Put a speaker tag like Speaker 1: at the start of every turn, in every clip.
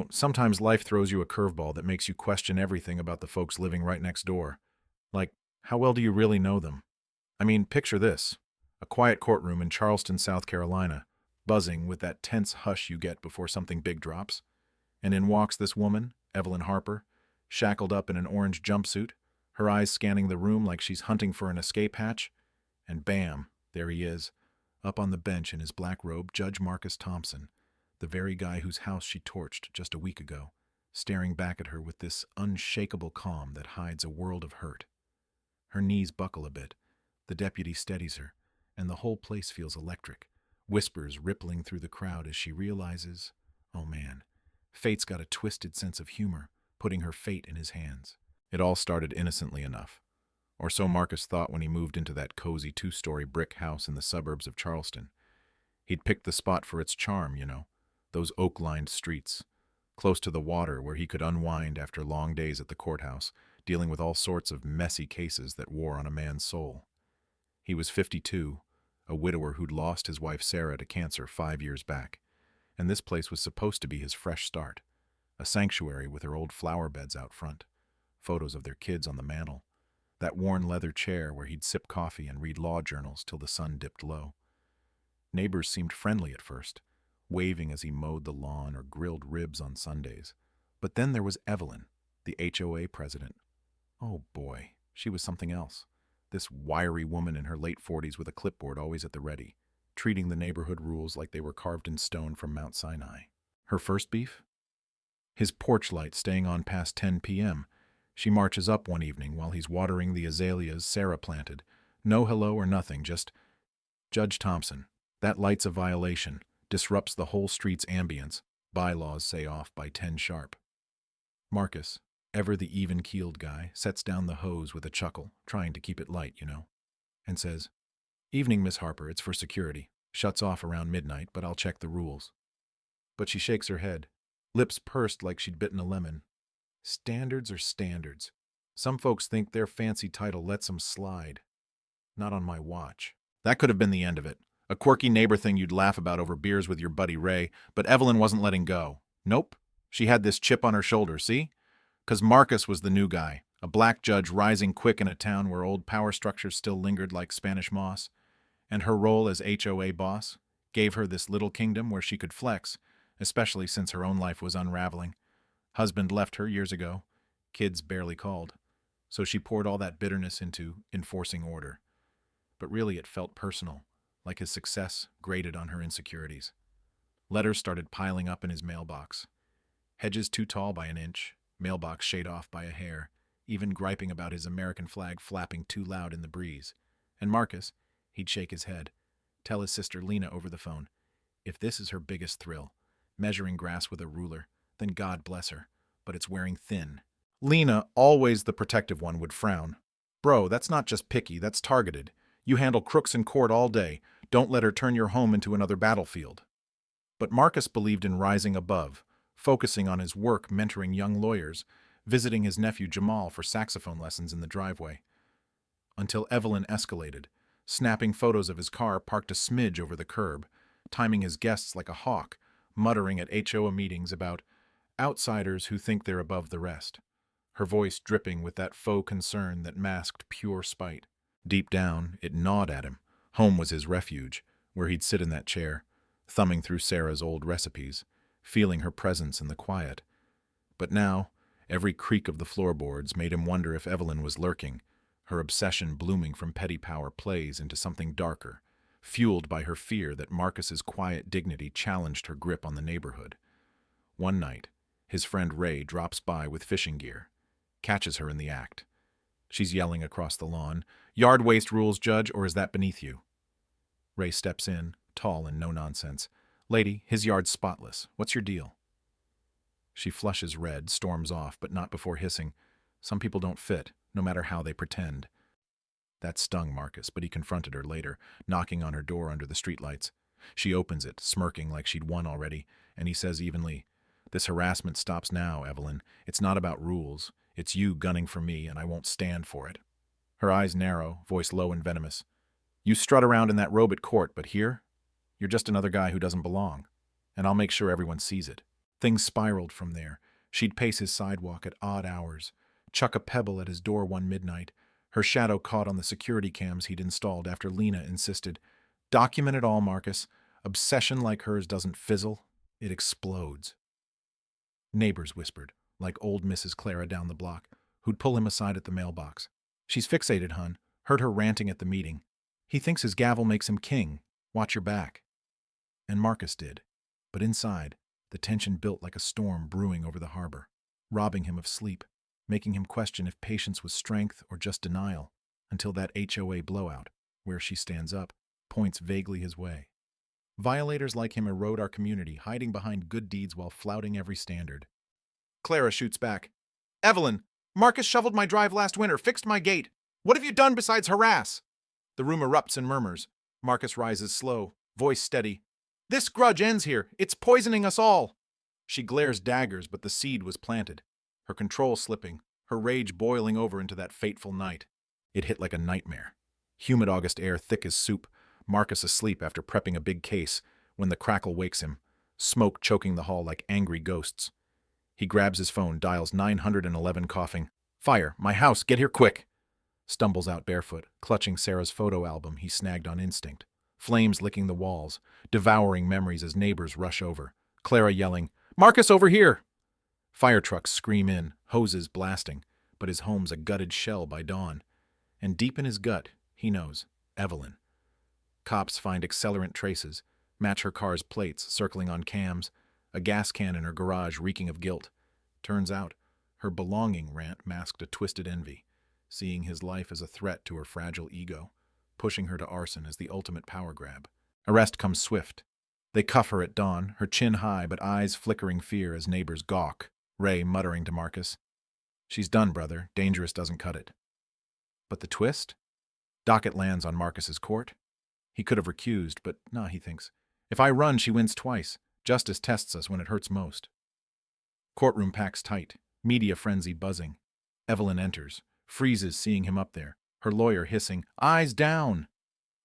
Speaker 1: Sometimes life throws you a curveball that makes you question everything about the folks living right next door. Like, how well do you really know them? I mean, picture this: a quiet courtroom in Charleston, South Carolina, buzzing with that tense hush you get before something big drops. And in walks this woman, Evelyn Harper, shackled up in an orange jumpsuit, her eyes scanning the room like she's hunting for an escape hatch. And bam, there he is, up on the bench in his black robe, Judge Marcus Thompson, the very guy whose house she torched just a week ago, staring back at her with this unshakable calm that hides a world of hurt. Her knees buckle a bit. The deputy steadies her, and the whole place feels electric, whispers rippling through the crowd as she realizes, oh man, fate's got a twisted sense of humor, putting her fate in his hands. It all started innocently enough. Or so Marcus thought when he moved into that cozy two-story brick house in the suburbs of Charleston. He'd picked the spot for its charm, those oak-lined streets, close to the water where he could unwind after long days at the courthouse, dealing with all sorts of messy cases that wore on a man's soul. He was 52, a widower who'd lost his wife Sarah to cancer 5 years back, and this place was supposed to be his fresh start, a sanctuary with her old flower beds out front, photos of their kids on the mantel, that worn leather chair where he'd sip coffee and read law journals till the sun dipped low. Neighbors seemed friendly at first, waving as he mowed the lawn or grilled ribs on Sundays. But then there was Evelyn, the HOA president. Oh boy, she was something else. This wiry woman in her late 40s with a clipboard always at the ready, treating the neighborhood rules like they were carved in stone from Mount Sinai. Her first beef? His porch light staying on past 10 p.m. She marches up one evening while he's watering the azaleas Sarah planted. No hello or nothing, just, Judge Thompson, that light's a violation, disrupts the whole street's ambience. Bylaws say off by 10 sharp. Marcus, ever the even-keeled guy, sets down the hose with a chuckle, trying to keep it light, and says, "Evening, Miss Harper, it's for security. Shuts off around midnight, but I'll check the rules." But she shakes her head, lips pursed like she'd bitten a lemon. Standards are standards. Some folks think their fancy title lets them slide. Not on my watch. That could have been the end of it. A quirky neighbor thing you'd laugh about over beers with your buddy Ray, but Evelyn wasn't letting go. Nope. She had this chip on her shoulder, see? 'Cause Marcus was the new guy, a black judge rising quick in a town where old power structures still lingered like Spanish moss. And her role as HOA boss gave her this little kingdom where she could flex, especially since her own life was unraveling. Husband left her years ago. Kids barely called. So she poured all that bitterness into enforcing order. But really it felt personal, like his success grated on her insecurities. Letters started piling up in his mailbox. Hedges too tall by an inch, mailbox shade off by a hair, even griping about his American flag flapping too loud in the breeze. And Marcus, he'd shake his head, tell his sister Lena over the phone, if this is her biggest thrill, measuring grass with a ruler, then God bless her, but it's wearing thin. Lena, always the protective one, would frown. Bro, that's not just picky, that's targeted. You handle crooks in court all day. Don't let her turn your home into another battlefield. But Marcus believed in rising above, focusing on his work mentoring young lawyers, visiting his nephew Jamal for saxophone lessons in the driveway. Until Evelyn escalated, snapping photos of his car parked a smidge over the curb, timing his guests like a hawk, muttering at HOA meetings about outsiders who think they're above the rest, her voice dripping with that faux concern that masked pure spite. Deep down, it gnawed at him. Home was his refuge, where he'd sit in that chair, thumbing through Sarah's old recipes, feeling her presence in the quiet. But now, every creak of the floorboards made him wonder if Evelyn was lurking, her obsession blooming from petty power plays into something darker, fueled by her fear that Marcus's quiet dignity challenged her grip on the neighborhood. One night, his friend Ray drops by with fishing gear, catches her in the act. She's yelling across the lawn, "Yard waste rules, Judge, or is that beneath you?" Ray steps in, tall and no nonsense. "Lady, his yard's spotless. What's your deal?" She flushes red, storms off, but not before hissing, "Some people don't fit, no matter how they pretend." That stung Marcus, but he confronted her later, knocking on her door under the streetlights. She opens it, smirking like she'd won already, and he says evenly, "This harassment stops now, Evelyn. It's not about rules. It's you gunning for me, and I won't stand for it." Her eyes narrow, voice low and venomous. "You strut around in that robe at court, but here? You're just another guy who doesn't belong. And I'll make sure everyone sees it." Things spiraled from there. She'd pace his sidewalk at odd hours, chuck a pebble at his door one midnight, her shadow caught on the security cams he'd installed after Lena insisted. Document it all, Marcus. Obsession like hers doesn't fizzle, it explodes. Neighbors whispered, like old Mrs. Clara down the block, who'd pull him aside at the mailbox. She's fixated, hun. Heard her ranting at the meeting. He thinks his gavel makes him king. Watch your back. And Marcus did. But inside, the tension built like a storm brewing over the harbor, robbing him of sleep, making him question if patience was strength or just denial, until that HOA blowout, where she stands up, points vaguely his way. Violators like him erode our community, hiding behind good deeds while flouting every standard. Clara shoots back. Evelyn, Marcus shoveled my drive last winter, fixed my gate. What have you done besides harass? The room erupts in murmurs. Marcus rises slow, voice steady. This grudge ends here. It's poisoning us all. She glares daggers, but the seed was planted. Her control slipping, her rage boiling over into that fateful night. It hit like a nightmare. Humid August air thick as soup, Marcus asleep after prepping a big case, when the crackle wakes him, smoke choking the hall like angry ghosts. He grabs his phone, dials 911 coughing. Fire, my house, get here quick. Stumbles out barefoot, clutching Sarah's photo album he snagged on instinct. Flames licking the walls, devouring memories as neighbors rush over. Clara yelling, Marcus, over here! Fire trucks scream in, hoses blasting, but his home's a gutted shell by dawn. And deep in his gut, he knows, Evelyn. Cops find accelerant traces, match her car's plates circling on cams, a gas can in her garage reeking of guilt. Turns out, her belonging rant masked a twisted envy, seeing his life as a threat to her fragile ego, pushing her to arson as the ultimate power grab. Arrest comes swift. They cuff her at dawn, her chin high but eyes flickering fear as neighbors gawk, Ray muttering to Marcus, She's done, brother. Dangerous doesn't cut it. But the twist? Docket lands on Marcus's court. He could have recused, but nah, he thinks. If I run, she wins twice. Justice tests us when it hurts most. Courtroom packs tight, media frenzy buzzing. Evelyn enters, freezes seeing him up there, her lawyer hissing, Eyes down!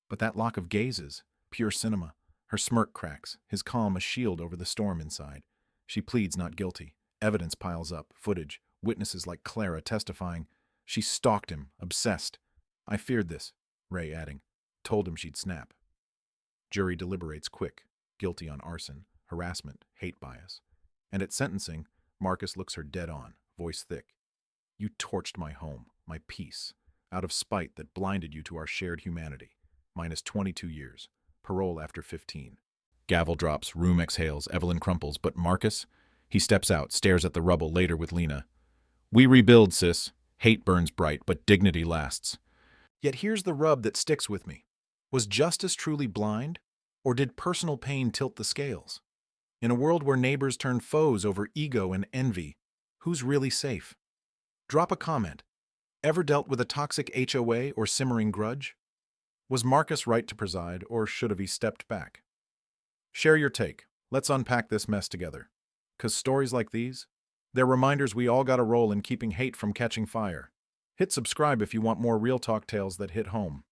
Speaker 1: But that lock of gazes, pure cinema. Her smirk cracks, his calm a shield over the storm inside. She pleads not guilty. Evidence piles up, footage, witnesses like Clara testifying. She stalked him, obsessed. I feared this, Ray adding. Told him she'd snap. Jury deliberates quick, guilty on arson, harassment, hate bias. And at sentencing, Marcus looks her dead on, voice thick. You torched my home, my peace, out of spite that blinded you to our shared humanity. Minus 22 years. Parole after 15. Gavel drops, room exhales, Evelyn crumples, but Marcus? He steps out, stares at the rubble later with Lena. We rebuild, sis. Hate burns bright, but dignity lasts. Yet here's the rub that sticks with me. Was justice truly blind? Or did personal pain tilt the scales? In a world where neighbors turn foes over ego and envy, who's really safe? Drop a comment. Ever dealt with a toxic HOA or simmering grudge? Was Marcus right to preside, or should have he stepped back? Share your take. Let's unpack this mess together. 'Cause stories like these, they're reminders we all got a role in keeping hate from catching fire. Hit subscribe if you want more real talk tales that hit home.